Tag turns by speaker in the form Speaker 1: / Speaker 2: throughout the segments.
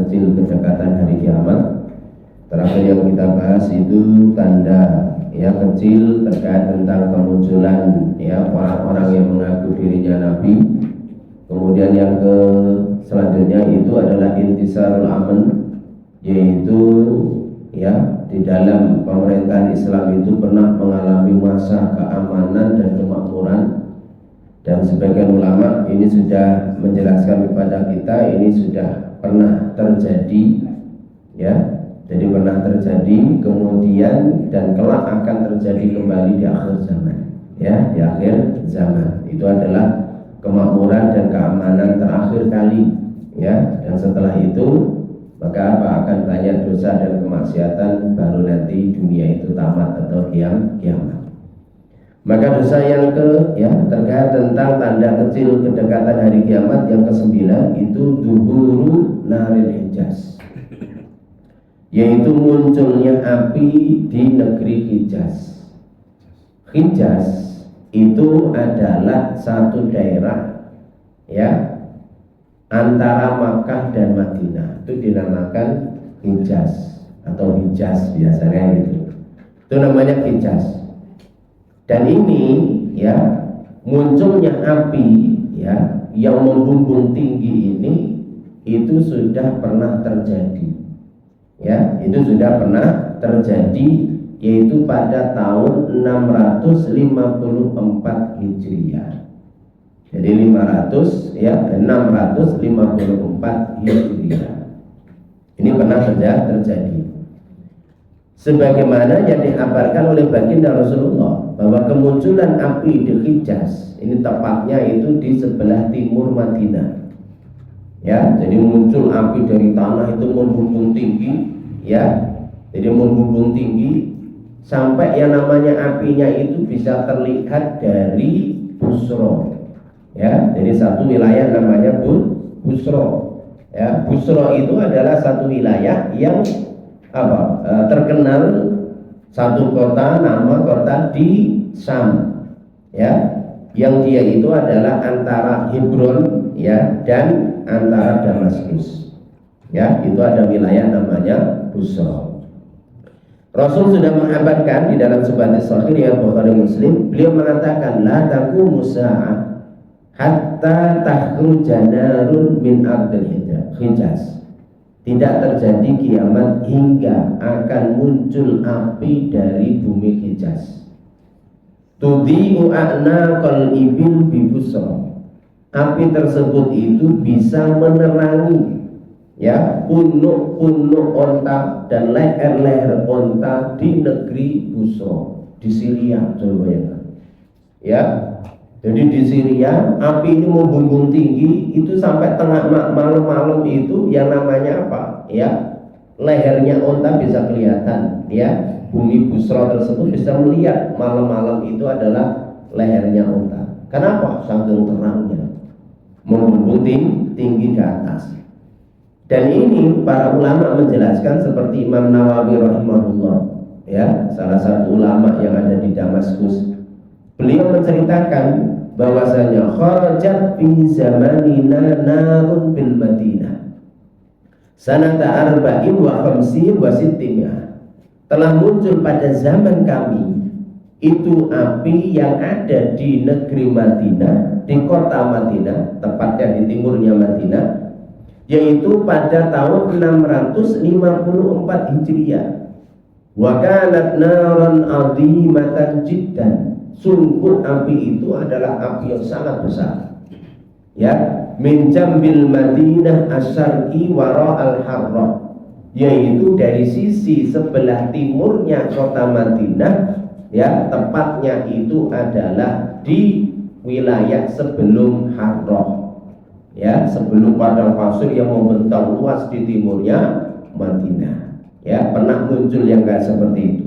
Speaker 1: kecil kedekatan hari kiamat. Terakhir yang kita bahas itu tanda ya kecil terkait tentang kemunculan ya orang-orang yang mengaku dirinya nabi. Kemudian yang selanjutnya itu adalah intisarul aman, yaitu ya di dalam pemerintahan Islam itu pernah mengalami masa keamanan dan kemakmuran, dan sebagian ulama ini sudah menjelaskan kepada kita ini sudah pernah terjadi ya. Jadi pernah terjadi, kemudian dan kelak akan terjadi kembali di akhir zaman ya, di akhir zaman. Itu adalah kemakmuran dan keamanan terakhir kali ya, dan setelah itu maka apa akan banyak dosa dan kemaksiatan, baru nanti dunia itu tamat atau kiamat. Maka dosa yang terkait tentang tanda kecil kedekatan hari kiamat yang ke-9 itu duhuru naril Hijaz, yaitu munculnya api di negeri Hijaz. Hijaz itu adalah satu daerah ya antara Makkah dan Madinah, itu dinamakan Hijaz atau Hijaz biasanya gitu. Itu namanya Hijaz. Dan ini ya munculnya api ya yang membumbung tinggi ini itu sudah pernah terjadi. Ya, itu sudah pernah terjadi, yaitu pada tahun 654 Hijriah. Jadi 654 Hijriah. Ini pernah terjadi. Sebagaimana yang dikabarkan oleh baginda Rasulullah bahwa kemunculan api di Hijaz ini tepatnya itu di sebelah timur Madinah. Ya, jadi muncul api dari tanah itu membumbung tinggi, ya. Jadi membumbung tinggi sampai yang namanya apinya itu bisa terlihat dari Busro. Ya, jadi satu wilayah namanya Busro. Ya, Busro itu adalah satu wilayah yang terkenal, satu kota, nama kota di Sam. Ya, yang dia itu adalah antara Hebron ya dan antara Damaskus. Ya, itu ada wilayah namanya Busra. Rasul sudah mengabarkan di dalam sebuah hadis sahih riwayat Bukhari Muslim, beliau mengatakan la taqumu sa'ah hatta takhruja narun min ardil Hijaz. Tidak terjadi kiamat hingga akan muncul api dari bumi Hijaz. Tudhi'u a'naqal ibil bi Busra. Api tersebut itu bisa menerangi ya punuk-punuk onta dan leher-leher onta di negeri Busra, di Syria. Coba bayangkan ya. Jadi di Syria api ini membumbung tinggi itu sampai tengah malam-malam itu yang namanya apa ya, lehernya onta bisa kelihatan ya. Bumi Busra tersebut bisa melihat malam-malam itu adalah lehernya onta. Kenapa? Saking terangnya membumbung tinggi ke atas. Dan ini para ulama menjelaskan seperti Imam Nawawi rahimahullah ya, salah satu ulama yang ada di Damaskus. Beliau menceritakan bahwasanya kharajat fi zamanina narun bil Madinah sanata arba'in wa khamsin wa sittimah. Telah muncul pada zaman kami itu api yang ada di negeri Madinah, di kota Madinah, tepatnya di timurnya Madinah, yaitu pada tahun 654 Hijriah. Wa kanat naran 'azimatan jiddan. Sungguh api itu adalah api yang sangat besar. Ya, min jambil Madinah asyarqi wara al-Harrah, yaitu dari sisi sebelah timurnya kota Madinah, ya, tepatnya itu adalah di wilayah sebelum Harrah. Ya, sebelum padang pasir yang membentang luas di timurnya Madinah. Ya, pernah muncul yang enggak seperti itu.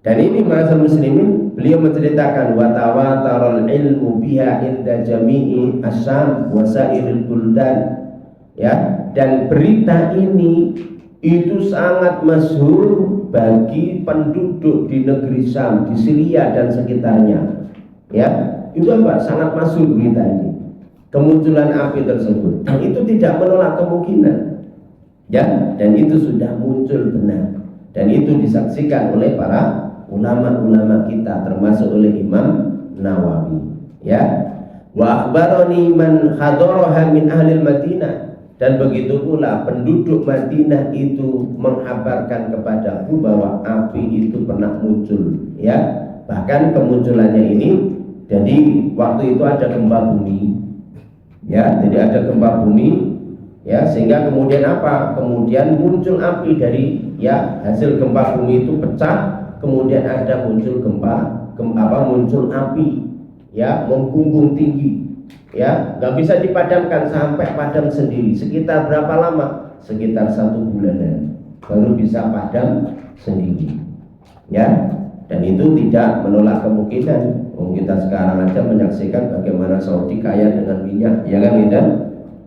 Speaker 1: Dan ini ma'asal muslimin, beliau menceritakan wa tawataral ilmu biha inda jami'i asyam wa sairil buldan. Ya, dan berita ini itu sangat masyhur bagi penduduk di negeri Syam, di Syria dan sekitarnya. Ya, itu apa? Sangat masyhur berita ini. Kemunculan api tersebut. Dan itu tidak menolak kemungkinan Ya, dan itu sudah muncul benar, dan itu disaksikan oleh para ulama-ulama kita, termasuk oleh Imam Nawawi. Ya, wa akhbarani man hadaraha min ahli Madinah, dan begitu pula penduduk Madinah itu menghabarkan kepadaku bahwa api itu pernah muncul. Ya, bahkan kemunculannya ini, jadi waktu itu ada gempa bumi. Ya, jadi ada gempa bumi. Ya, sehingga kemudian apa? Kemudian muncul api dari, ya, hasil gempa bumi itu pecah, kemudian ada muncul muncul api, ya, membumbung tinggi, ya, nggak bisa dipadamkan, sampai padam sendiri. Sekitar berapa lama? Sekitar 1 bulanan baru bisa padam sendiri. Ya, dan itu tidak menolak kemungkinan. Kita sekarang aja menyaksikan bagaimana Saudi kaya dengan minyak, ya kan, gitu.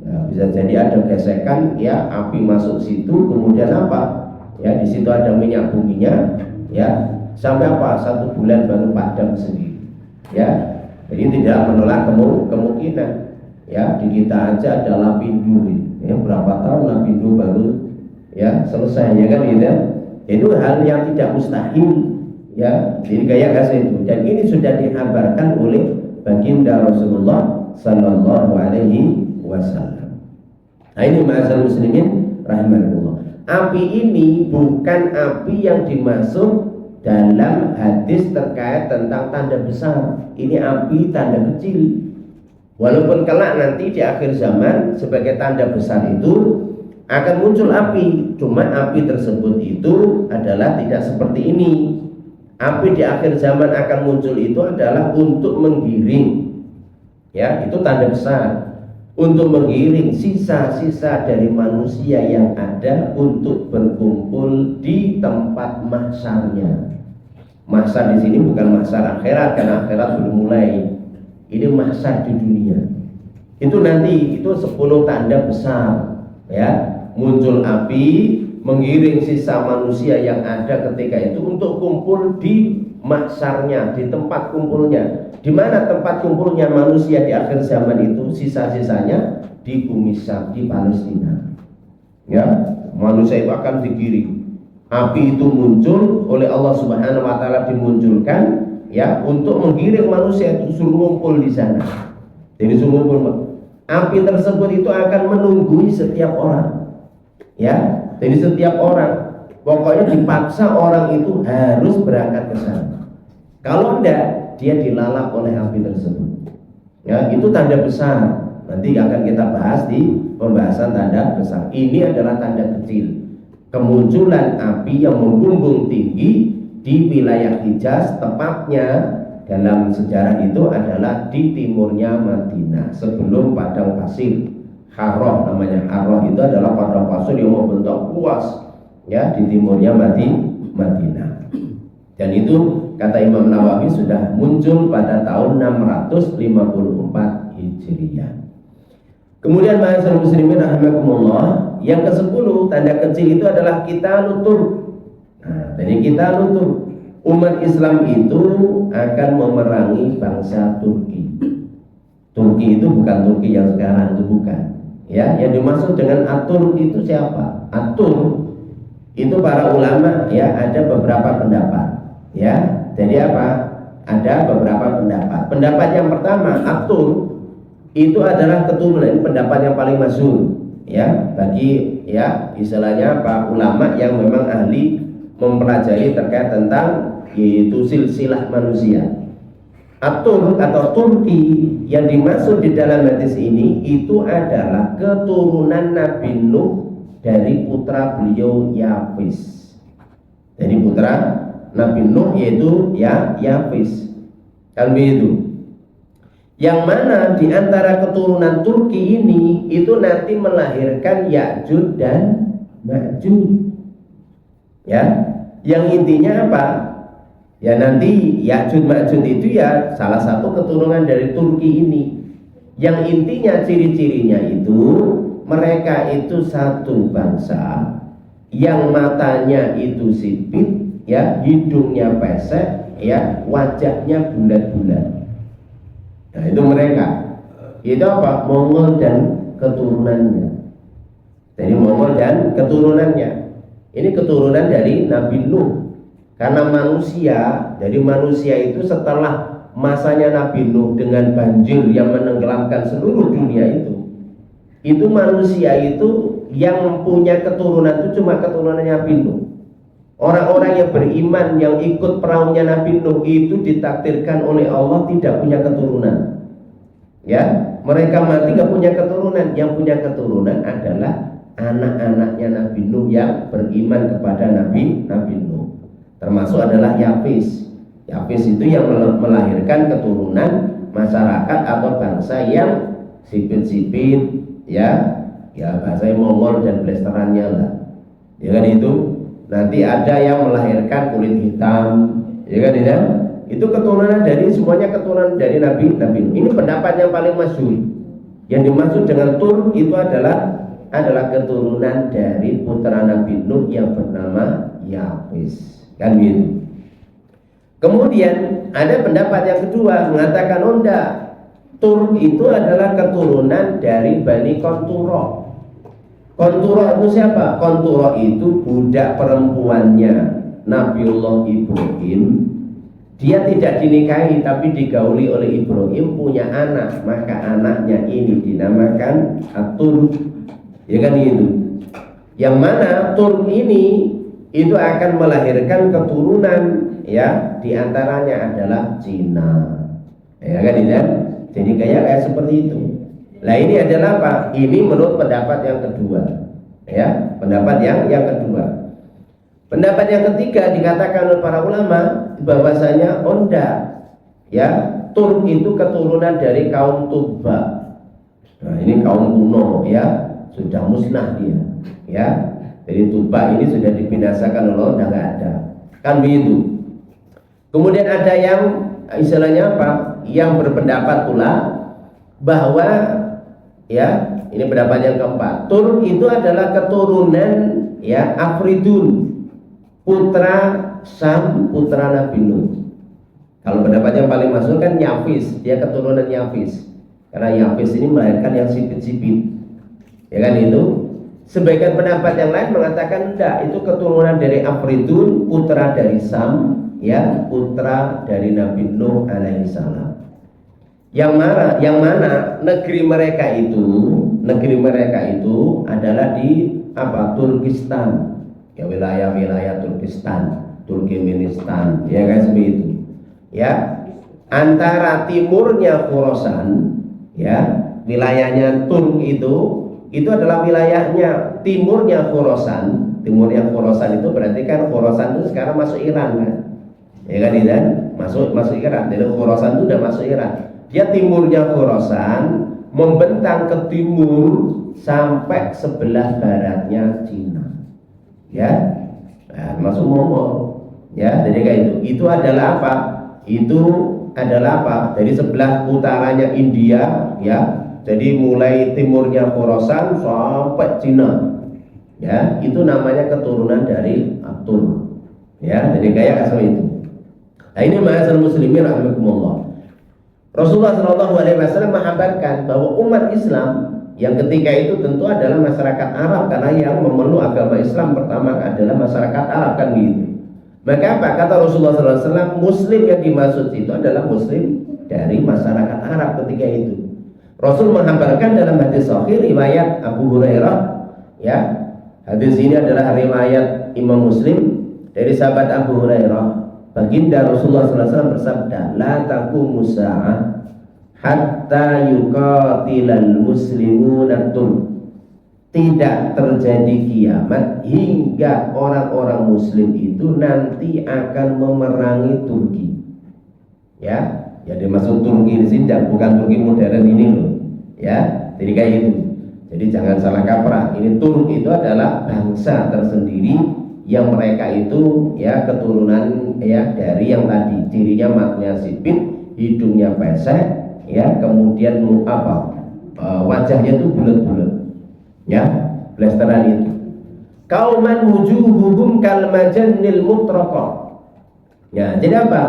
Speaker 1: Nah, bisa jadi ada gesekan, ya, api masuk situ, kemudian apa? Ya, di situ ada minyak buminya, ya, sampai apa? 1 bulan baru padam sendiri. Ya, jadi tidak menolak kemungkinan. Ya, di kita aja ada Lapindo, ya, berapa tahun Lapindo baru, ya, selesai, ya kan, gitu. Itu hal yang tidak mustahil. Ya, jadi kayak kasih itu, dan ini sudah dikabarkan oleh baginda Rasulullah Sallallahu Alaihi Wasallam. Nah, ini ma'asyiral muslimin rahimakumullah. Api ini bukan api yang dimaksud dalam hadis terkait tentang tanda besar. Ini api tanda kecil. Walaupun kelak nanti di akhir zaman sebagai tanda besar itu akan muncul api, cuma api tersebut itu adalah tidak seperti ini. Api di akhir zaman akan muncul itu adalah untuk menggiring, ya, itu tanda besar, untuk menggiring sisa-sisa dari manusia yang ada untuk berkumpul di tempat mahsyarnya. Mahsyar di sini bukan mahsyar akhirat, karena akhirat belum mulai. Ini mahsyar di dunia. Itu nanti itu 10 tanda besar, ya, muncul api menggiring sisa manusia yang ada ketika itu untuk kumpul di mahsyarnya, di tempat kumpulnya. Di mana tempat kumpulnya manusia di akhir zaman itu? Sisa-sisanya di bumi Syam, di Palestina. Ya, manusia itu akan digiring. Api itu muncul oleh Allah Subhanahu wa taala, dimunculkan, ya, untuk menggiring manusia itu suruh ngumpul di sana. Jadi suruh ngumpul. Api tersebut itu akan menunggui setiap orang. Ya, jadi setiap orang, pokoknya dipaksa orang itu harus berangkat ke sana. Kalau enggak, dia dilalap oleh api tersebut. Ya, itu tanda besar. Nanti akan kita bahas di pembahasan tanda besar. Ini adalah tanda kecil. Kemunculan api yang membumbung tinggi di wilayah Hijaz, tepatnya dalam sejarah itu adalah di timurnya Madinah, sebelum padang pasir. Harrah namanya. Harrah itu adalah padang pasir yang membentuk luas, ya, di timurnya Madinah. Dan itu kata Imam Nawawi sudah muncul pada tahun 654 Hijriah. Kemudian ma'asyiral muslimin rahimakumullah, yang ke-10 tanda kecil itu adalah qitalul Turk. Nah, jadi qitalul Turk, umat Islam itu akan memerangi bangsa Turki. Turki itu bukan Turki yang sekarang, itu bukan. Ya, yang dimaksud dengan Atur itu siapa? Atur itu para ulama, ya, ada beberapa pendapat. Ya, jadi apa? Ada beberapa pendapat. Pendapat yang pertama, Atur itu adalah keturunan, pendapat yang paling masyhur, ya, bagi, ya, istilahnya apa, ulama yang memang ahli mempelajari terkait tentang yaitu silsilah manusia. Atur atau Turki yang dimaksud di dalam hadis ini itu adalah keturunan Nabi Nuh dari putra beliau Yafis. Jadi putra Nabi Nuh yaitu, ya, Yafis. Kan begitu. Yang mana di antara keturunan Turki ini itu nanti melahirkan Ya'juj dan Ma'juj. Ya, yang intinya apa? Ya, nanti Ya'juj Ma'juj itu ya salah satu keturunan dari Turki ini. Yang intinya ciri-cirinya itu mereka itu satu bangsa yang matanya itu sipit, ya, hidungnya pesek, ya, wajahnya bulat-bulat. Nah, itu mereka. Itu apa? Mongol dan keturunannya. Jadi Mongol dan keturunannya. Ini keturunan dari Nabi Nuh. Karena manusia, dari manusia itu setelah masanya Nabi Nuh dengan banjir yang menenggelamkan seluruh dunia itu manusia itu yang punya keturunan itu cuma keturunan Nabi Nuh. Orang-orang yang beriman yang ikut perahunya Nabi Nuh itu ditakdirkan oleh Allah tidak punya keturunan. Ya, mereka mati gak punya keturunan. Yang punya keturunan adalah anak-anaknya Nabi Nuh yang beriman kepada Nabi Nuh. Termasuk adalah Yafis. Yafis itu yang melahirkan keturunan masyarakat atau bangsa yang sipit-sipit, ya bahasa Mongol dan blasterannya lah. Ya kan itu. Nanti ada yang melahirkan kulit hitam, ya kan ya? Itu keturunan dari semuanya keturunan dari Nabi Nuh. Ini pendapat yang paling masyhur. Yang dimaksud dengan Tur itu adalah keturunan dari putra Nabi Nuh yang bernama Yafis. Kan gitu. Kemudian ada pendapat yang kedua mengatakan Tur itu adalah keturunan dari Bani Konturo. Konturo itu siapa? Konturo itu budak perempuannya Nabiullah Ibrahim. Dia tidak dinikahi tapi digauli oleh Ibrahim, punya anak, maka anaknya ini dinamakan Atur. Ya kan itu. Yang mana Tur ini itu akan melahirkan keturunan, ya, diantaranya adalah Cina. Ya kan itu. Jadi kayak seperti itu. Nah ini adalah apa? Ini menurut pendapat yang kedua, ya, pendapat yang kedua. Pendapat yang ketiga dikatakan oleh para ulama bahwasanya ya, Tur itu keturunan dari kaum Tuba. Nah ini kaum kuno, ya, sudah musnah dia, ya. Jadi Tuba ini sudah dibinasakan oleh Allah, sudah nggak ada, kan begitu. Kemudian ada yang istilahnya apa? Yang berpendapat pula bahwa, ya, ini pendapat yang keempat, Tur itu adalah keturunan, ya, Afridun, putra Sam, putra Nabi Nuh. Kalau pendapat yang paling masuk kan Yafis, dia keturunan Yafis. Karena Yafis ini melahirkan yang sipit-sipit, ya kan itu. Sebagian pendapat yang lain mengatakan enggak, itu keturunan dari Afridun, putra dari Sam, ya, putra dari Nabi Nuh alaihissalam. Yang mana negeri mereka itu adalah di apa? Turkistan, ya, wilayah-wilayah Turkistan, Turkmenistan, ya kan, seperti itu. Ya, antara timurnya Khorasan, ya, wilayahnya Turk itu adalah wilayahnya timurnya Khorasan. Timurnya Khorasan itu berarti kan Khorasan itu sekarang masuk Iran kan, ya kan, dan masuk Iran. Jadi Khorasan itu udah masuk Iran. Dia timurnya Khorasan membentang ke timur sampai sebelah baratnya Cina, ya, nah, masuk Mongol, ya. Jadi kayak itu adalah apa? Itu adalah apa? Dari sebelah utaranya India, ya. Jadi mulai timurnya Khorasan sampai Cina, ya. Itu namanya keturunan dari Atur, ya. Jadi kayak seperti itu. Nah ini ma'asyiral muslimin rahimakumullah. Rasulullah SAW menghabarkan bahwa umat Islam yang ketika itu tentu adalah masyarakat Arab, karena yang memeluk agama Islam pertama adalah masyarakat Arab, kan gitu. Maka apa kata Rasulullah SAW? Muslim yang dimaksud itu adalah Muslim dari masyarakat Arab ketika itu. Rasul menghabarkan dalam hadis sahih riwayat Abu Hurairah, ya. Hadis ini adalah riwayat Imam Muslim dari sahabat Abu Hurairah. Baginda Rasulullah SAW bersabda, la taqumu sa'ah hatta yuqatilal muslimuna Turk. Tidak terjadi kiamat hingga orang-orang muslim itu nanti akan memerangi Turki. Ya, ya dimaksud Turki di sini bukan Turki modern ini loh. Ya, jadi kayak gitu. Jadi jangan salah kaprah. Ini Turk itu adalah bangsa tersendiri yang mereka itu, ya, keturunan, ya, dari yang tadi cirinya matanya sipit, hidungnya pesek, ya, kemudian apa, wajahnya itu bulat-bulat, ya, blasteran itu. Kauman wujuhuhum kal majannil mutraqah. Ya, jadi apa?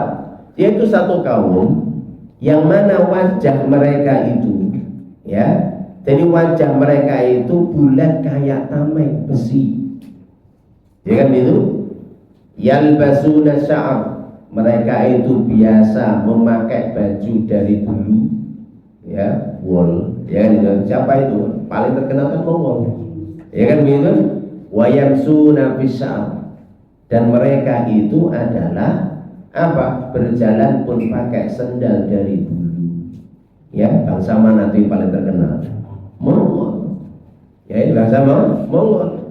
Speaker 1: Dia itu satu kaum yang mana wajah mereka itu, ya, Jadi wajah mereka itu bulat kayak tameng besi. Ya kan itu? Yalbasuna sya'ar, mereka itu biasa memakai baju dari bulu, ya, wool. Ya kan itu? Siapa itu? Paling terkenal kan Mongol. Ya kan begitu? Wayamsuna bisya'ar, dan mereka itu adalah apa? Berjalan pun pakai sendal dari bulu. Ya, bangsa mana itu yang paling terkenal? Mongol. Ya, ini bangsa Mongol.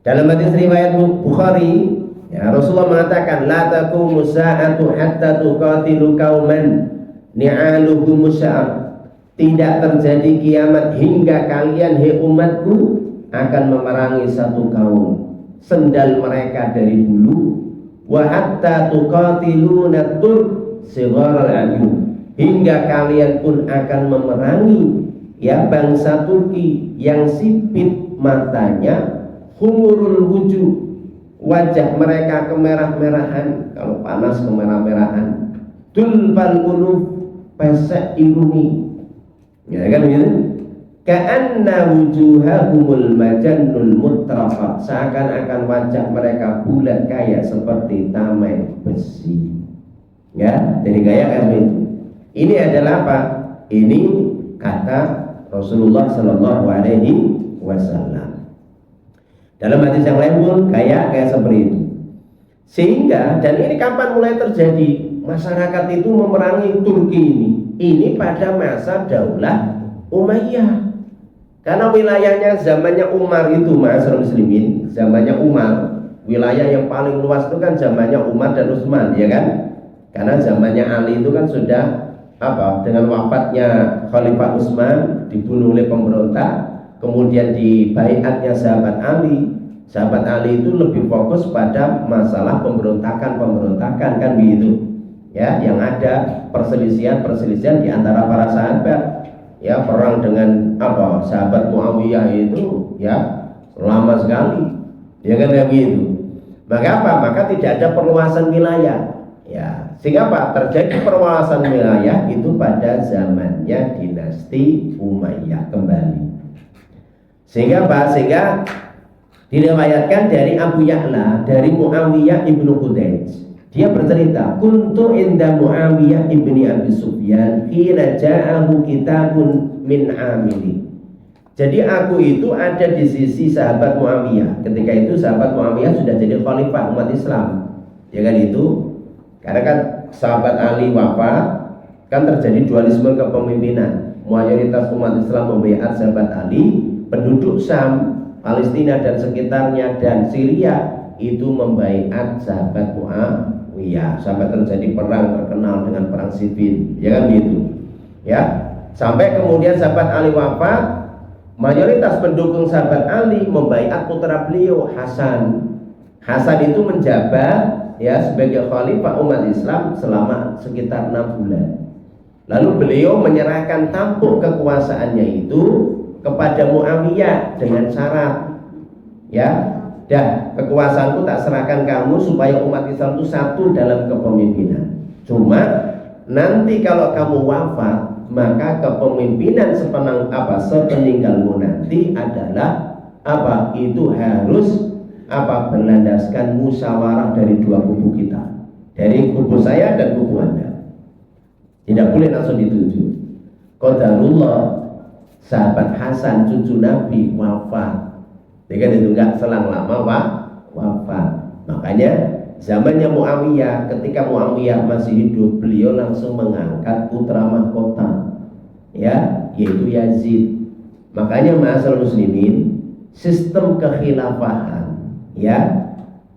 Speaker 1: Dalam hadis riwayat Bukhari, ya, Rasulullah mengatakan, la taqumu sa'atu hatta tuqatilu qauman ni'aluhum sya'ar. Tidak terjadi kiamat hingga kalian, hai umatku, akan memerangi satu kaum, sendal mereka dari bulu. Wa hatta tuqatiluna tur sigharal ayun, hingga kalian pun akan memerangi, ya, bangsa Turki yang sipit matanya, humurul wujuh, wajah mereka kemerah-merahan, kalau panas kemerah-merahan, tulfal qulub, pesek iruni, ya kan begitu? Ka'anna wujuhahumul majannul mutrafa, seakan-akan wajah mereka bulat kayak seperti tameng besi. Ya, jadi kayak itu. Ini adalah apa? Ini kata Rasulullah Shallallahu Alaihi Wasallam. Dalam hadis yang lain pun kayak seperti itu. Sehingga, dan ini kapan mulai terjadi? Masyarakat itu memerangi Turki ini. Ini pada masa Daulah Umayyah. Karena wilayahnya zamannya Umar itu, ma'asyiral muslimin, zamannya Umar, wilayah yang paling luas itu kan zamannya Umar dan Utsman, ya kan? Karena zamannya Ali itu kan sudah apa? Dengan wafatnya Khalifah Utsman dibunuh oleh pemberontak. Kemudian di baiatnya sahabat Ali itu lebih fokus pada masalah pemberontakan kan begitu, ya, yang ada perselisihan di antara para sahabat, ya, perang dengan apa, sahabat Muawiyah itu, ya, lama sekali, ya kan, begitu. Maka apa? Maka tidak ada perluasan wilayah, ya, sehingga apa? Terjadi perluasan wilayah itu pada zamannya dinasti Umayyah kembali. Sehingga diriwayatkan dari Abu Ya'la, dari Muawiyah ibnu Hudaij, dia bercerita, kuntu inda Muawiyah ibni Abi Sufyan hina ja'ahu kitabun min amili. Jadi aku itu ada di sisi sahabat Muawiyah. Ketika itu sahabat Muawiyah sudah jadi khalifah umat Islam, ya kan itu. Karena kan sahabat Ali wafat, kan terjadi dualisme kepemimpinan. Mayoritas umat Islam membaiat sahabat Ali. Penduduk Syam, Palestina dan sekitarnya, dan Syria itu membaiat sahabat Muawiyah. Sampai terjadi perang terkenal dengan perang Siffin, ya kan gitu. Ya, sampai kemudian sahabat Ali wafat, mayoritas pendukung sahabat Ali membaiat putra beliau Hasan. Hasan itu menjabat, ya, sebagai khalifah umat Islam selama sekitar 6 bulan. Lalu beliau menyerahkan tampuk kekuasaannya itu kepada Muawiyah dengan syarat, ya, dah, kekuasaanku tak serahkan kamu supaya umat Islam itu satu dalam kepemimpinan. Cuma nanti kalau kamu wafat, maka kepemimpinan sepeninggalmu nanti adalah apa? Itu harus apa? Berlandaskan musyawarah dari dua kubu kita, dari kubu saya dan kubu Anda. Tidak boleh langsung dituju. Qadarullah, sahabat Hasan cucu Nabi wafat, jadi itu enggak selang lama wafat. Makanya zamannya Muawiyah, ketika Muawiyah masih hidup, beliau langsung mengangkat putra mahkota, ya, yaitu Yazid. Makanya ma'asyiral muslimin, sistem kekhilafahan, ya,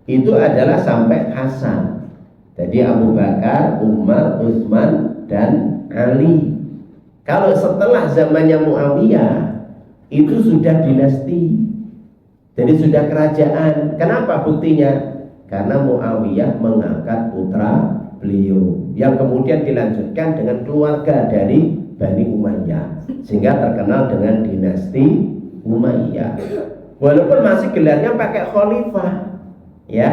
Speaker 1: itu adalah sampai Hasan. Jadi Abu Bakar, Umar, Utsman, dan Ali. Kalau setelah zamannya Muawiyah itu sudah dinasti, jadi sudah kerajaan. Kenapa buktinya? Karena Muawiyah mengangkat putra beliau, yang kemudian dilanjutkan dengan keluarga dari Bani Umayyah, sehingga terkenal dengan dinasti Umayyah. Walaupun masih gelarnya pakai khalifah, ya,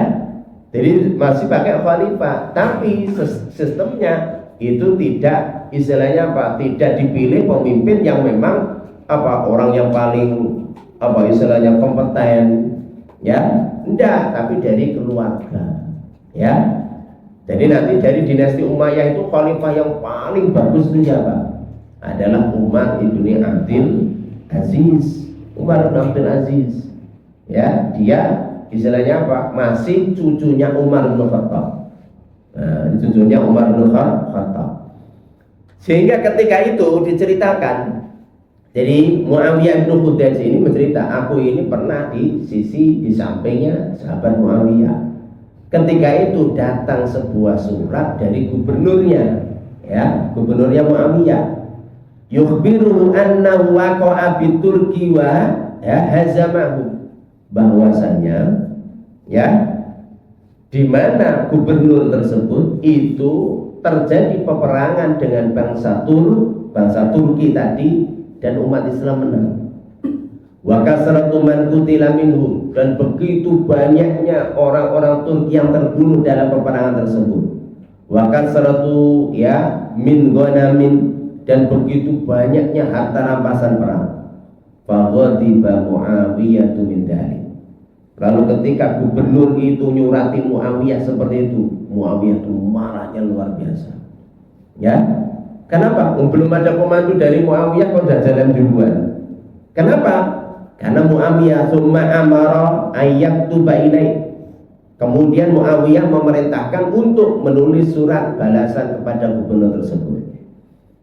Speaker 1: jadi masih pakai khalifah, tapi sistemnya itu tidak, istilahnya apa? Tidak dipilih pemimpin yang memang orang yang paling istilahnya kompeten, ya enggak, tapi dari keluarga, ya. Jadi nanti dari dinasti Umayyah itu khalifah yang paling bagus itu siapa? Adalah Umar ibn Abdul Aziz. Umar ibn Abdul Aziz, ya, dia istilahnya masih cucunya Umar bin Khattab. Nah, cucunya Umar bin Khattab. Sehingga ketika itu diceritakan, jadi Muawiyah bin Hudayj ini mencerita, aku ini pernah di sampingnya sahabat Muawiyah. Ketika itu datang sebuah surat dari gubernurnya, ya, gubernurnya Muawiyah. Yukhbiru annahu waqa'a bi Turki wa hazamahu, bahwasanya, ya, di mana gubernur tersebut itu terjadi peperangan dengan bangsa Turki tadi, dan umat Islam menang. Wa kasratu man qutila minhum, dan begitu banyaknya orang-orang Turki yang terbunuh dalam peperangan tersebut. Wa kasratu min ghanamin, dan begitu banyaknya harta rampasan perang. Fa ghadiba Muawiyah min dzalik. Lalu ketika gubernur itu nyurati Muawiyah seperti itu, Muawiyah itu marahnya luar biasa. Ya. Kenapa? Belum ada komando dari Muawiyah kok udah jalan duluan. Kenapa? Karena Muawiyah summa amara ayyaktuba ilaih. Kemudian Muawiyah memerintahkan untuk menulis surat balasan kepada gubernur tersebut.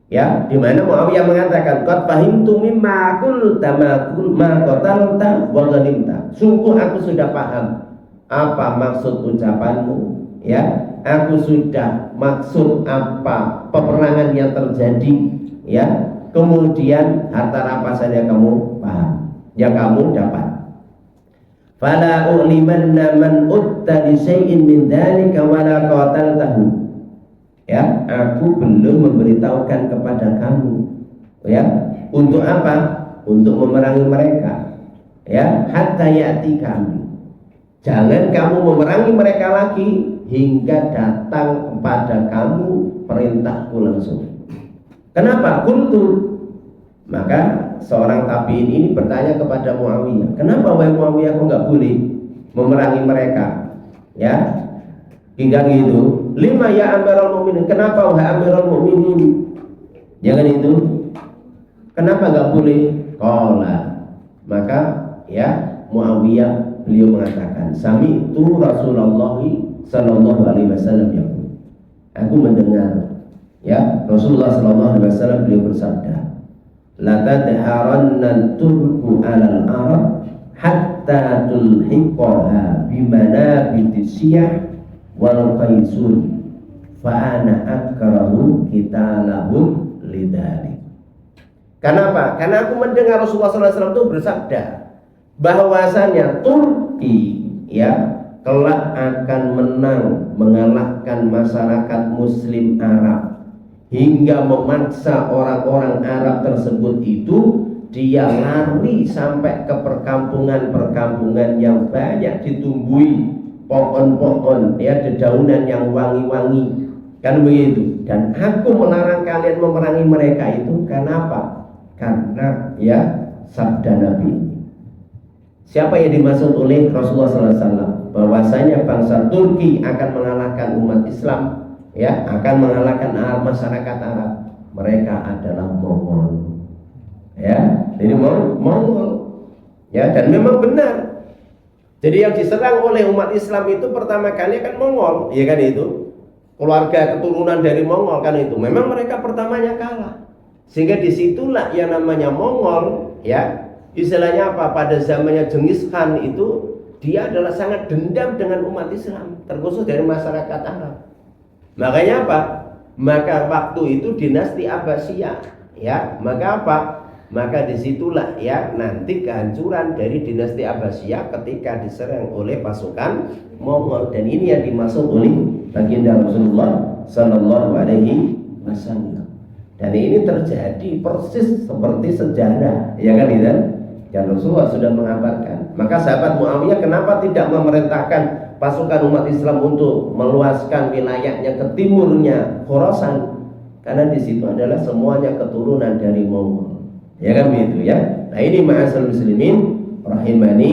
Speaker 1: Ya, di mana Muawiyah mengatakan, "Qad fahimtu mimma qulta ma qatalta wa ghanimta." Sungguh aku sudah paham apa maksud ucapanmu, ya. Aku sudah maksud apa peperangan yang terjadi, ya. Kemudian harta rampasan yang kamu paham, yang kamu dapat. Fala u'limanna man utta li syai'in min dzalika wa la qataltahu. Ya, aku belum memberitahukan kepada kamu, ya, untuk apa? Untuk memerangi mereka, ya, hatta ya'ti kami. Jangan kamu memerangi mereka lagi hingga datang kepada kamu perintahku langsung. Kenapa? Kuntu. Maka seorang tabi'in ini bertanya kepada Muawiyah, kenapa wahai Muawiyah kok nggak boleh memerangi mereka? Ya, hingga gitu. Lima ya Amirul Mukminin, kenapa wahai Amirul Mukminin? Jangan itu. Kenapa nggak boleh? Qala. Maka ya Muawiyah beliau mengatakan, sami'tu Rasulullah sallallahu alaihi wasallam yaqul. Aku mendengar, ya, Rasulullah sallallahu alaihi wasallam beliau bersabda, la tadharanna turku 'alal arab hatta tulhiqaha bimanabiti siyah wal qaisur fa ana akrahu kitalahum lidari. Kenapa? Karena aku mendengar Rasulullah SAW itu bersabda bahwasanya Turki, ya, kelak akan menang, mengalahkan masyarakat Muslim Arab hingga memaksa orang-orang Arab tersebut itu dia lari sampai ke perkampungan-perkampungan yang banyak ditumbuhi pohon-pohon, ya, dedaunan yang wangi-wangi, kan begitu. Dan aku melarang kalian memerangi mereka itu kenapa? Karena, ya, sabda Nabi. Siapa yang dimaksud oleh Rasulullah SAW? Bahwasanya bangsa Turki akan mengalahkan umat Islam, ya, akan mengalahkan masyarakat Arab. Mereka adalah Mongol, ya, jadi Mongol, ya, dan memang benar. Jadi yang diserang oleh umat Islam itu pertama kali kan Mongol, ya kan, itu keluarga keturunan dari Mongol, kan itu. Memang mereka pertamanya kalah, sehingga disitulah yang namanya Mongol, ya, istilahnya apa? Pada zamannya Genghis Khan itu dia adalah sangat dendam dengan umat Islam, terkhusus dari masyarakat Arab. Makanya apa? Maka waktu itu dinasti Abbasiyah, ya, maka apa? Maka disitulah, ya, nanti kehancuran dari dinasti Abbasiyah ketika diserang oleh pasukan Mongol. Dan ini yang dimaksud oleh baginda Rasulullah Sallallahu Alaihi Wasallam. Dan ini terjadi persis seperti sejarah, ya kan, itu? Dan Rasulullah sudah mengabarkan. Maka sahabat Muawiyah kenapa tidak memerintahkan pasukan umat Islam untuk meluaskan wilayahnya ke timurnya Khurasan? Karena di situ adalah semuanya keturunan dari Mongol. Ya kan begitu ya. Nah ini ma'asal muslimin rahimani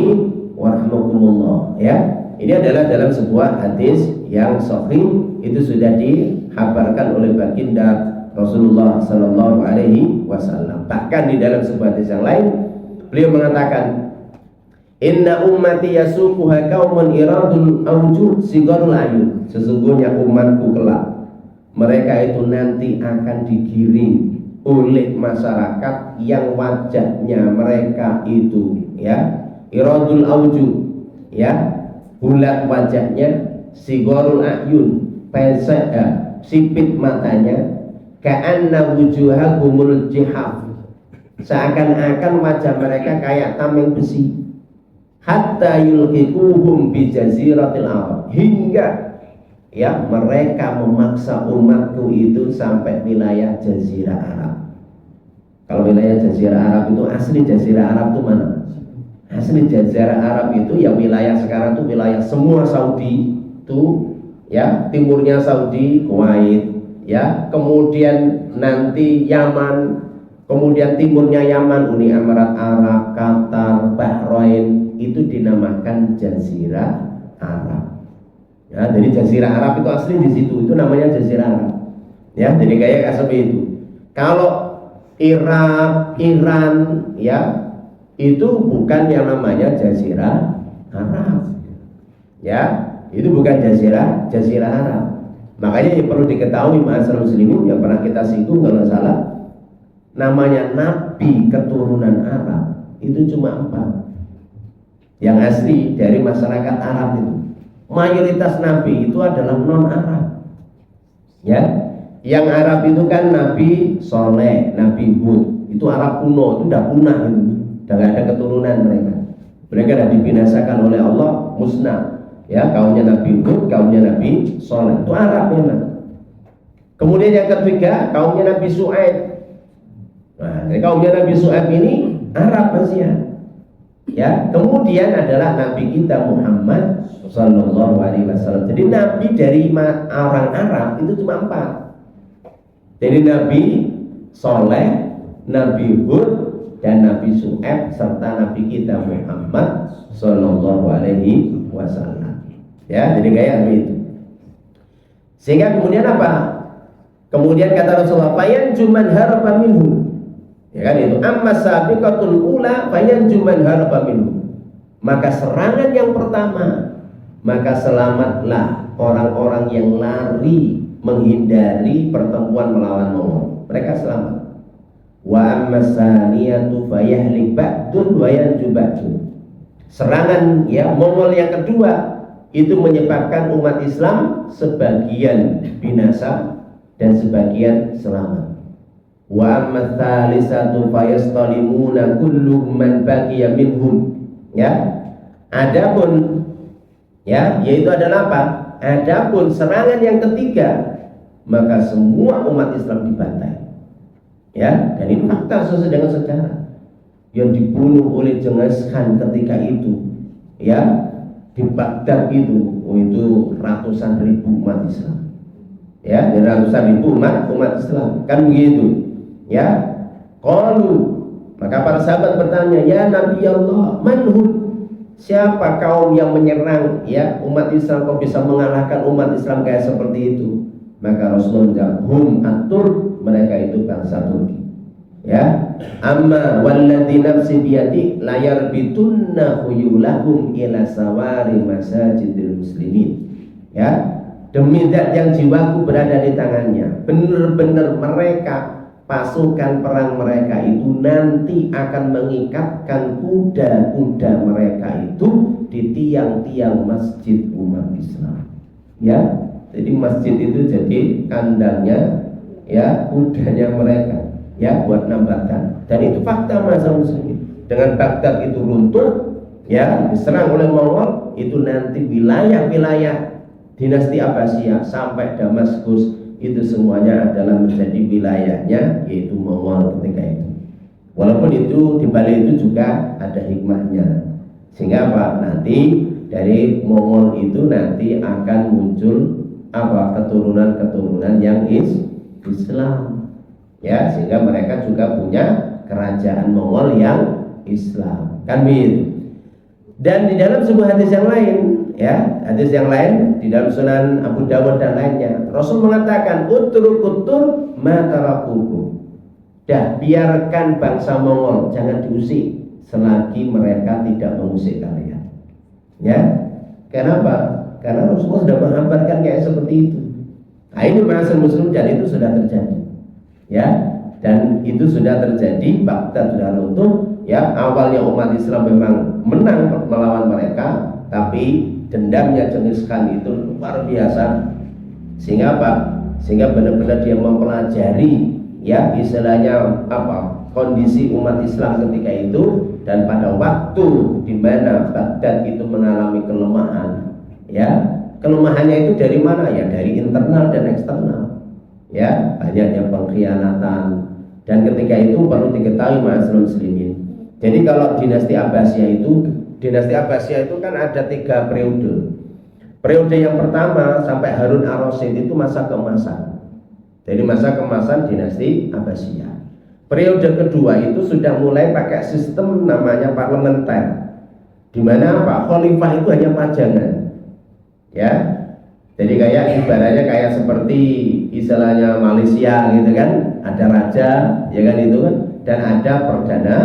Speaker 1: wa rahmakumullah ya. Ini adalah dalam sebuah hadis yang sahih, itu sudah dihabarkan oleh baginda Rasulullah sallallahu alaihi wasallam. Bahkan di dalam sebuah hadis yang lain beliau mengatakan, inna ummati yasuquha qaumun iradul awjuh sigarul ayun. Sesungguhnya umatku kelak mereka itu nanti akan digiring oleh masyarakat yang wajahnya mereka itu ya iradul awjuh ya, bulat wajahnya, sigorul ayun, pesek sipit matanya, ka'anna wujuhahumul jihaf, seakan-akan wajah mereka kayak tameng besi, hatta yulqiquhum bi jaziratil arab, hingga ya mereka memaksa umatku itu sampai wilayah jazirah Arab. Kalau wilayah jazirah Arab itu asli jazirah Arab itu mana? Asli jazirah Arab itu ya wilayah sekarang itu wilayah semua Saudi itu ya, timurnya Saudi, Kuwait ya, kemudian nanti Yaman, kemudian timurnya Yaman, Uni Emirat Arab, Qatar, Bahrain, itu dinamakan jazirah Arab. Ya, jadi jazirah Arab itu asli di situ, itu namanya jazirah Arab. Ya, jadi kayak seperti itu. Kalau Irak, Iran ya, itu bukan yang namanya jazirah Arab. Ya, itu bukan jazirah Arab. Makanya yang perlu diketahui ma'asyiral muslimin yang pernah kita singgung kalau salah, namanya nabi keturunan Arab itu cuma 4 yang asli dari masyarakat Arab itu. Mayoritas nabi itu adalah non Arab. Ya, yang Arab itu kan Nabi Soleh, Nabi Hud, itu Arab kuno, itu udah punah itu, udah gak ada keturunan mereka. Mereka sudah dibinasakan oleh Allah, musnah. Ya, kaumnya Nabi Hud, kaumnya Nabi Soleh, itu Arab memang. Kemudian yang ketiga, kaumnya Nabi Su'aib. Nah, dari kaumnya Nabi Su'aib ini Arab masih ya. Kemudian adalah Nabi kita Muhammad Sallallahu Alaihi Wasallam. Jadi Nabi dari orang Arab itu cuma 4. Jadi Nabi Soleh, Nabi Hud, dan Nabi Su'aib serta Nabi kita Muhammad Sallallahu Alaihi Wasallam. Ya, jadi kayak itu. Sehingga kemudian apa? Kemudian kata Rasulullah, "Fayan juman haraba minhu." Ya kan itu. Amma sabiqatul ula fayan juman haraba minhu. Maka serangan yang pertama, maka selamatlah orang-orang yang lari menghindari pertempuran melawan Mongol, mereka selamat. Wa amma saniyatu fayahlik ba'dun wa yanju ba'dun. Serangan ya Mongol yang kedua itu menyebabkan umat Islam sebagian binasa dan sebagian selamat. Wa amma tsalisatu fayastalimuna kullu man baqiya minhum. Ya. Adapun ya yaitu adalah apa? Adapun serangan yang ketiga, maka semua umat Islam dibantai. Ya, dan ini fakta sesuai dengan sejarah. Yang dibunuh oleh Genghis Khan ketika itu, ya, di Baghdad itu ratusan ribu umat Islam. Ya, dan ratusan ribu umat Islam. Kan begitu. Ya. Qalu, maka para sahabat bertanya, "Ya Nabi Allah, manhum?" Siapa kaum yang menyerang ya umat Islam, kok bisa mengalahkan umat Islam kayak seperti itu? Maka Rasulullah menjawab, hum atur, mereka itu bangsa Turki. Ya, amma walladzi nafsi biyadi la yarbitunna khuyulahum ila sawari masajidil muslimin. Ya, demi zat yang jiwaku berada di tangannya, benar-benar mereka pasukan perang mereka itu nanti akan mengikatkan kuda-kuda mereka itu di tiang-tiang masjid umat Islam. Ya, jadi masjid itu jadi kandangnya ya kudanya mereka ya buat nambahkan. Dan itu fakta masa muslimin. Dengan Baghdad itu runtuh ya diserang oleh Mongol, itu nanti wilayah-wilayah dinasti Abbasiyah sampai Damaskus itu semuanya adalah menjadi wilayahnya yaitu Mongol ketika itu. Walaupun itu di balik itu juga ada hikmahnya. Sehingga apa? Nanti dari Mongol itu nanti akan muncul apa? Keturunan-keturunan yang Islam. Ya, sehingga mereka juga punya kerajaan Mongol yang Islam, kan begitu. Dan di dalam sebuah hadis yang lain, ya, hadis yang lain di dalam Sunan Abu Dawud dan lainnya, Rasul mengatakan utrukutur matarakuku. Dah, biarkan bangsa Mongol, jangan diusik selagi mereka tidak mengusik kalian. Ya, kenapa? Karena Rasulullah sudah mengabarkan kayak seperti itu. Nah, ini ma'asyiral muslimin, dan itu sudah terjadi. Ya, dan itu sudah terjadi. Baghdad sudah runtuh. Ya, awalnya umat Islam memang menang melawan mereka, tapi dendamnya Genghis Khan itu luar biasa. Sehingga apa? Sehingga benar-benar dia mempelajari, ya, istilahnya apa, kondisi umat Islam ketika itu, dan pada waktu di mana Baghdad itu mengalami kelemahan, ya, kelemahannya itu dari mana? Ya, dari internal dan eksternal, ya, banyaknya pengkhianatan. Dan ketika itu perlu diketahui ma'asyiral muslimin, jadi kalau dinasti Abbasiyah itu kan ada 3 periode. Periode yang pertama sampai Harun ar-Rasyid itu masa keemasan. Jadi masa keemasan dinasti Abbasiyah. Periode kedua itu sudah mulai pakai sistem namanya parlementer, di mana apa? Khalifah itu hanya pajangan. Ya. Jadi kayak ibaratnya kayak seperti istilahnya Malaysia gitu kan, ada raja, ya kan itu kan, dan ada perdana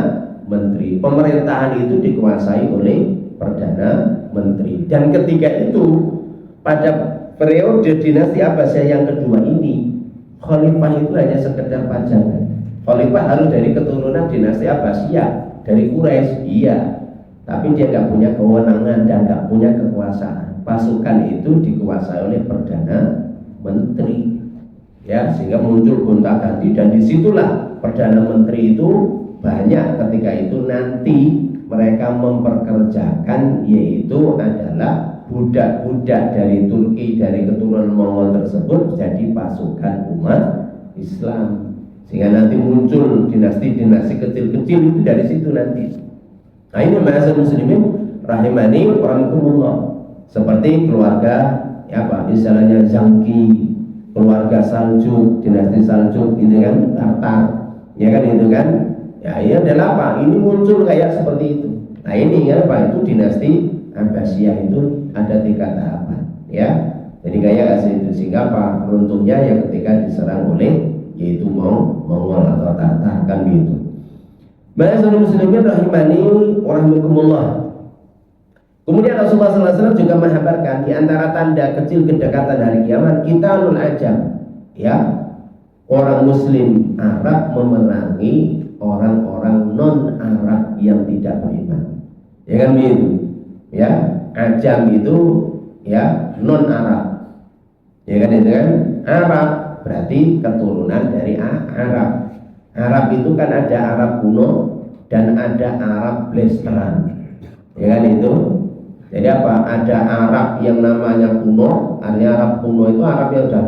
Speaker 1: menteri. Pemerintahan itu dikuasai oleh perdana menteri. Dan ketika itu pada periode dinasti Abbasiyah yang kedua ini, khalifah itu hanya sekedar pajangan. Khalifah harus dari keturunan dinasti Abbasiyah, dari Quraisy, iya, tapi dia nggak punya kewenangan dan nggak punya kekuasaan. Pasukan itu dikuasai oleh perdana menteri, ya, sehingga muncul gonta-ganti. Dan disitulah perdana menteri itu banyak ketika itu nanti mereka memperkerjakan, yaitu adalah budak-budak dari Turki, dari keturunan Mongol tersebut jadi pasukan umat Islam, sehingga nanti muncul dinasti-dinasti kecil-kecil itu dari situ nanti. Nah, ini ma'asyiral muslimin rahimani wa rahimakumullah, seperti keluarga, ya, apa istilahnya, Zangki, keluarga Saljuk, dinasti Saljuk itu kan, Tartar, ya kan itu kan. Ya, ini adalah apa? Ini muncul kayak seperti itu. Nah, ini ya apa? Itu dinasti Abbasiyah itu ada 3 tahapan, ya. Jadi kayak itu, sehingga apa? Runtuhnya ya ketika diserang oleh yaitu Mongol atau Tartar, kan begitu. Ma'asyiral muslimin rahimani wa rahimakumullah. Kemudian Rasulullah SAW juga menghabarkan di antara tanda kecil kedekatan hari kiamat, qitalul ajam, ya, orang Muslim Arab memerangi orang-orang non Arab yang tidak beriman, ya kan begitu, ya. Ajam itu ya non Arab, ya kan itu kan. Arab berarti keturunan dari Arab. Arab itu kan ada Arab kuno dan ada Arab blasteran, ya kan itu. Jadi apa? Ada Arab yang namanya kuno, artinya Arab kuno itu Arab yang sudah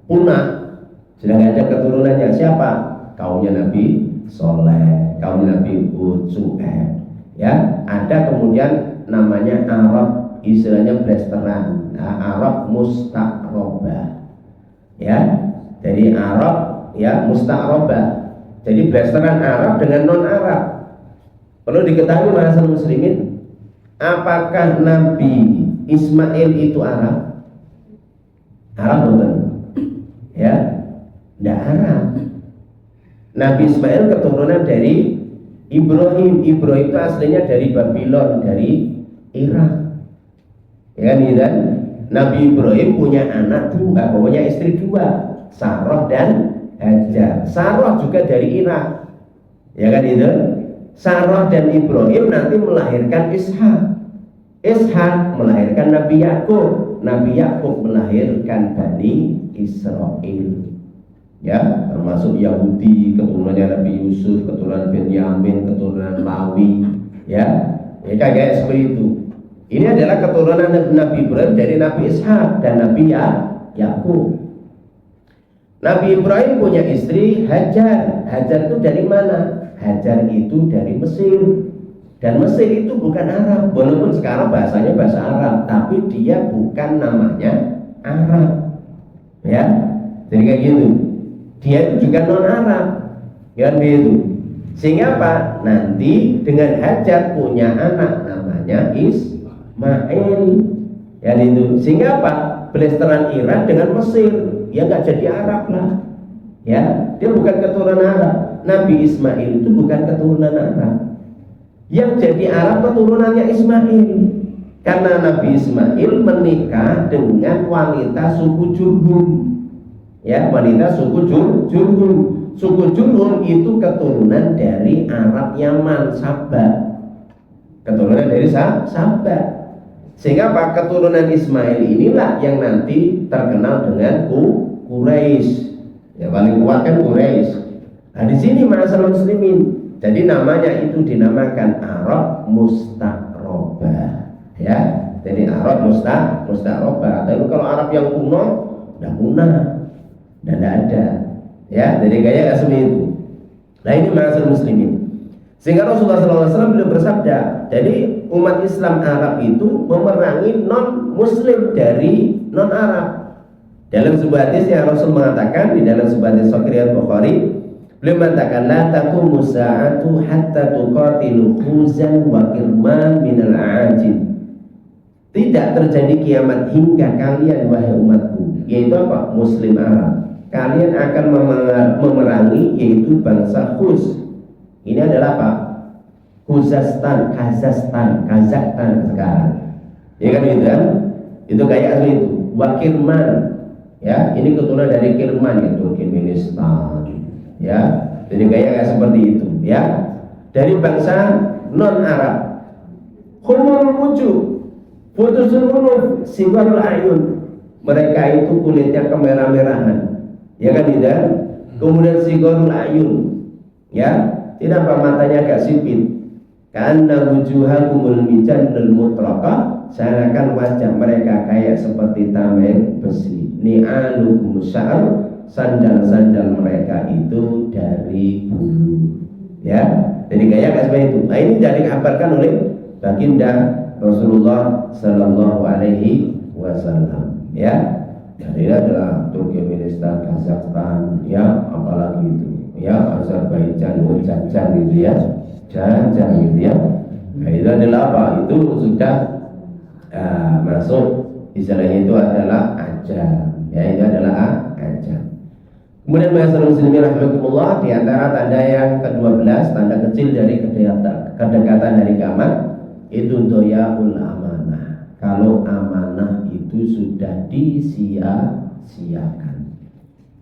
Speaker 1: punah, sudah tidak ada keturunannya. Siapa? Kaumnya Nabi Soleh, kaumnya Nabi Hud, Su'aib. Ya, ada kemudian namanya Arab, istilahnya blasteran, Arab musta'robah. Ya, jadi Arab ya musta'robah. Jadi blasteran Arab dengan non Arab. Perlu diketahui ma'asyiral muslimin, apakah Nabi Ismail itu Arab? Arab bukan? Ya, tidak Arab. Nabi Ismail keturunan dari Ibrahim. Ibrahim itu aslinya dari Babylon, dari Irak. Ya kan, ya? Nabi Ibrahim punya anak 2, punya istri 2, Sarah dan Hajar. Sarah juga dari Irak. Ya kan itu? Sarah dan Ibrahim nanti melahirkan Ishak. Ishak melahirkan Nabi Yakub. Nabi Yakub melahirkan Bani Israel. Ya, termasuk Yahudi, keturunannya Nabi Yusuf, keturunan Benyamin, keturunan Lawi. Ya, kayak seperti itu. Ini adalah keturunan Nabi Ibrahim dari Nabi Ishak dan Nabi Yakub. Nabi Ibrahim punya istri Hajar. Hajar itu dari mana? Hajar itu dari Mesir. Dan Mesir itu bukan Arab, walaupun sekarang bahasanya bahasa Arab, tapi dia bukan namanya Arab. Ya, jadi kayak gitu. Dia itu juga non Arab, kan begitu. Sehingga apa? Nanti dengan Hajar punya anak namanya Ismail. Ya itu. Sehingga apa? Pelesteran Iran dengan Mesir, ya nggak jadi Arab lah. Ya, dia bukan keturunan Arab. Nabi Ismail itu bukan keturunan Arab. Yang jadi Arab keturunannya Ismail. Karena Nabi Ismail menikah dengan wanita suku Jurhum. Ya, wanita suku Jurhum. Suku Jurhum itu keturunan dari Arab Yaman, Sabah. Keturunan dari Sabah. Sehingga apa? Keturunan Ismail inilah yang nanti terkenal dengan Quraisy. Ya paling kuat kan Quraisy. Nah di sini ma'asyiral muslimin. Jadi namanya itu dinamakan Arab Musta'robah. Ya. Jadi Arab Musta'robah. Tapi kalau Arab yang kuno udah punah. Dan tidak ada. Ya, jadi kayak seperti itu. Nah ini ma'asyiral muslimin. Sehingga Rasulullah SAW beliau bersabda, jadi umat Islam Arab itu memerangi non-Muslim dari non-Arab. Dalam sebuah hadis yang Rasul mengatakan di dalam sebuah hadis Sahih Bukhari, beliau mengatakan, la taqumu sa'atu hatta tuqatilu khuzan wa kirman minal a'ajim. Tidak terjadi kiamat hingga kalian wahai umatku, yaitu apa? Muslim Arab. Kalian akan memerangi yaitu bangsa Khuz. Ini adalah apa? Kazakhstan sekarang. Ya kan itu kan? Itu kayak itu. Wakirman. Ya, ini keturunan dari Kirman yaitu Turkmenistan. Ya, jadi kayak seperti itu. Ya, dari bangsa non Arab. Humul wujuh, putusul uluf, siwarul ayun. Mereka itu kulitnya kemerah-merahan. Ya kan itu kan? Kemudian siwarul ayun. Ya. Tidak apa matanya agak sipit. Karena wujuhakumul mijannul mutraqa, seakan wajah mereka kayak seperti tameng besi. Ni'alukum sya'ar, sandal-sandal mereka itu dari bulu. Ya, jadi kayak seperti itu. Nah ini jadi dikabarkan oleh baginda Rasulullah Sallallahu Alaihi Wasallam. Ya, jadi ini adalah Turkmenistan, Kazakhstan, ya apalagi itu. Ya, Azerbaijan, Jajan gitu ya, Jajan gitu ya. Nah, itu adalah apa? Itu sudah masuk istilahnya itu adalah ajam. Ya, itu adalah ajam. Kemudian ma'asyiral muslimin rahimakumullah, di antara tanda yang ke-12, tanda kecil dari kedekatan hari kiamat itu doyaul amanah. Kalau amanah itu sudah disia-siakan.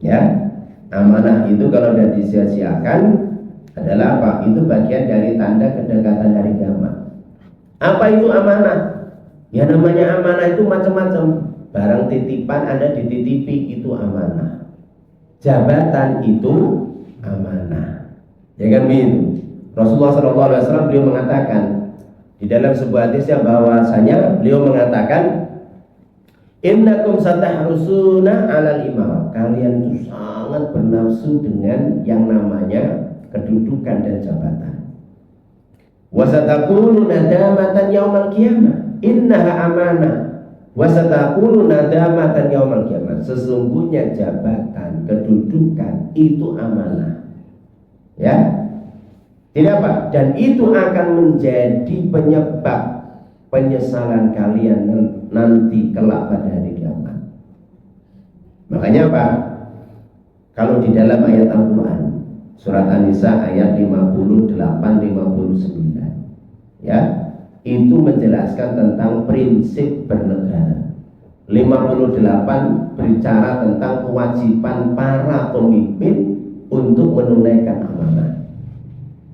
Speaker 1: Ya. Amanah itu kalau sudah disia-siakan adalah apa? Itu bagian dari tanda kedekatan hari kiamat. Apa itu amanah? Ya namanya amanah itu macam-macam. Barang titipan Anda dititipi itu amanah. Jabatan itu amanah. Ya kan begitu. Rasulullah SAW beliau mengatakan di dalam sebuah hadisnya bahwasanya beliau mengatakan, innakum satahrusuna 'alal imarah. Kalian itu sangat bernafsu dengan yang namanya kedudukan dan jabatan. Wa satakunu nadamatan yaumal qiyamah. Innaha amanah. Wa satakunu nadamatan yaumal qiyamah. Sesungguhnya jabatan, kedudukan itu amanah. Ya. Tidak apa? Dan itu akan menjadi penyebab penyesalan kalian nanti kelak pada hari kiamat. Makanya apa? Kalau di dalam ayat Al-Quran surat An-Nisa ayat 58-59 ya, itu menjelaskan tentang prinsip bernegara. 58 berbicara tentang kewajiban para pemimpin untuk menunaikan amanah.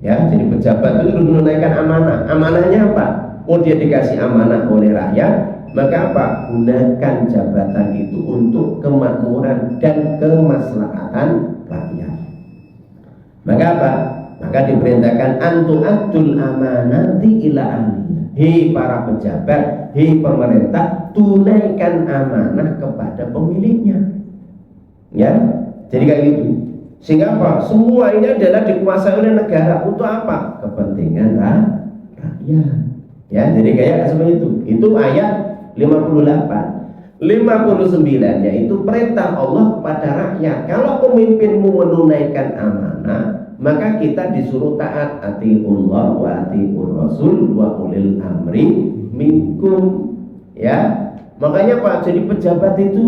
Speaker 1: Ya, jadi pejabat itu menunaikan amanah. Amanahnya apa? Oh, dia dikasih amanah oleh rakyat, maka apa? Gunakan jabatan itu untuk kemakmuran dan kemaslahatan rakyat. Maka apa? Maka diperintahkan antu'addul amanati ila ahliha. Hei para pejabat, hei pemerintah, tunaikan amanah kepada pemiliknya. Ya, jadi kayak gitu. Sehingga apa? Semua ini adalah dikuasai oleh negara untuk apa? Kepentingan rakyat. Ya, jadi kayak seperti itu. Itu ayat 58. 59 yaitu perintah Allah kepada rakyat. Kalau pemimpinmu menunaikan amanah, maka kita disuruh taat, atiullah wa atiur rasul wa ulil amri minkum. Ya, makanya Pak, jadi pejabat itu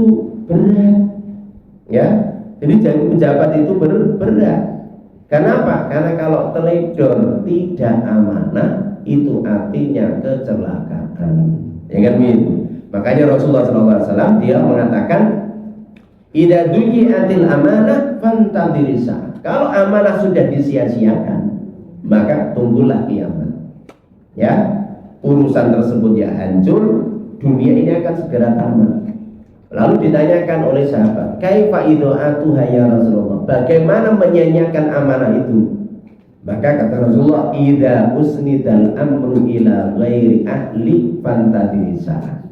Speaker 1: berat. Ya, jadi jadi pejabat itu berat. Kenapa? Karena kalau teledor tidak amanah itu artinya kecelakaan. Ya kan begitu. Makanya Rasulullah SAW dia mengatakan, idza duyi'atil amanah fantadhirisa. Kalau amanah sudah disia-siakan, maka tunggulah kiamat. Ya, urusan tersebut ya hancur, dunia ini akan segera tamat. Lalu ditanyakan oleh sahabat, kaifa idu'atuha ya Rasulullah, bagaimana menyanyiakan amanah itu? Maka kata Rasulullah, idza usnidal amru ila ghairi ahli fantadhirisa.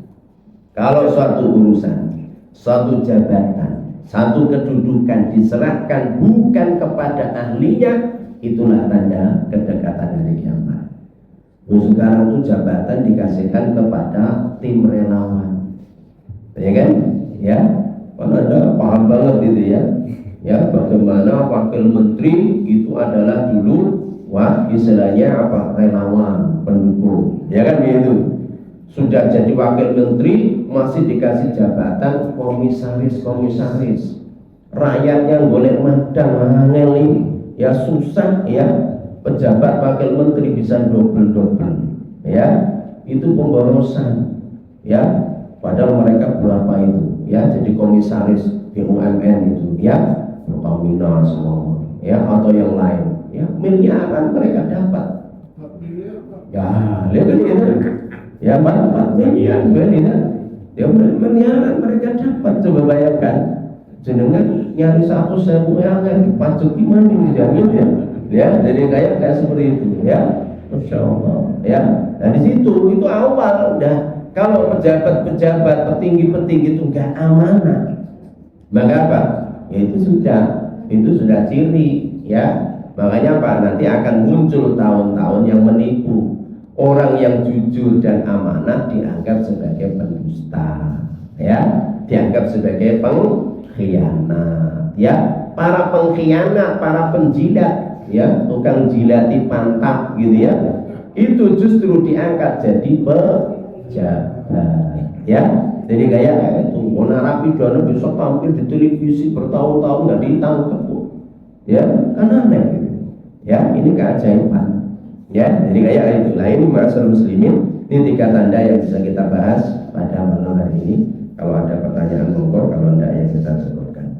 Speaker 1: Kalau suatu urusan, suatu jabatan, satu kedudukan diserahkan bukan kepada ahlinya, itulah tanda kedekatan hari kiamat. Sekarang itu jabatan dikasihkan kepada tim relawan, ya kan? Ya, kan ada paham banget itu ya. Ya, bagaimana wakil menteri itu adalah dulu istilahnya apa, relawan, pendukung, ya kan begitu. Sudah jadi wakil menteri masih dikasih jabatan komisaris. Rakyatnya boleh madang ngeli, ya susah ya. Pejabat wakil menteri bisa double, ya itu pemborosan, ya padahal mereka berapa itu, ya jadi komisaris BUMN itu, ya Pertamina semua, ya atau yang lain, ya miliaran mereka dapat, ya lihat ini. Ya 4 miliar, ya miliaran mereka dapat. Coba bayangkan, jenengan nyari 1.000 yang dipajak gimana dijamin ya? Ya, jadi kayak seperti itu, ya, Masya Allah, ya. Nah di situ itu awal, udah kalau pejabat-pejabat, petinggi-petinggi itu nggak amanah, maka apa? Ya itu sudah ciri, ya. Makanya apa? Nanti akan muncul tahun-tahun yang menipu. Orang yang jujur dan amanah dianggap sebagai pendusta, ya, dianggap sebagai pengkhianat, ya. Para pengkhianat, para penjilat, ya, tukang jilati pantat gitu ya, itu justru diangkat jadi pejabat, ya. Jadi kayak itu narapidana bisa tampil di televisi bertahun-tahun nggak ditangkap, ya, kan aneh, ya. Ini keajaiban. Ya, jadi kayak itu. Nah ini masalah muslimin, ini 3 tanda yang bisa kita bahas pada malam hari ini. Kalau ada pertanyaan monggo, kalau tidak ya kita sebutkan.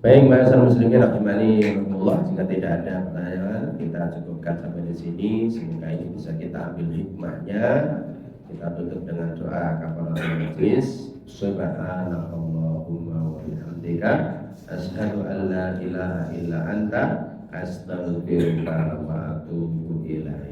Speaker 1: Baik, masalah muslimin rahimani Allah, jika tidak ada pertanyaan kita cukupkan sampai di sini. Semoga ini bisa kita ambil hikmahnya. Kita tutup dengan doa kafaratul majlis. Subhanallahumma wa bihamdika asyhadu an la ilaha illa anta astaghfiruka wa atubu ilaik.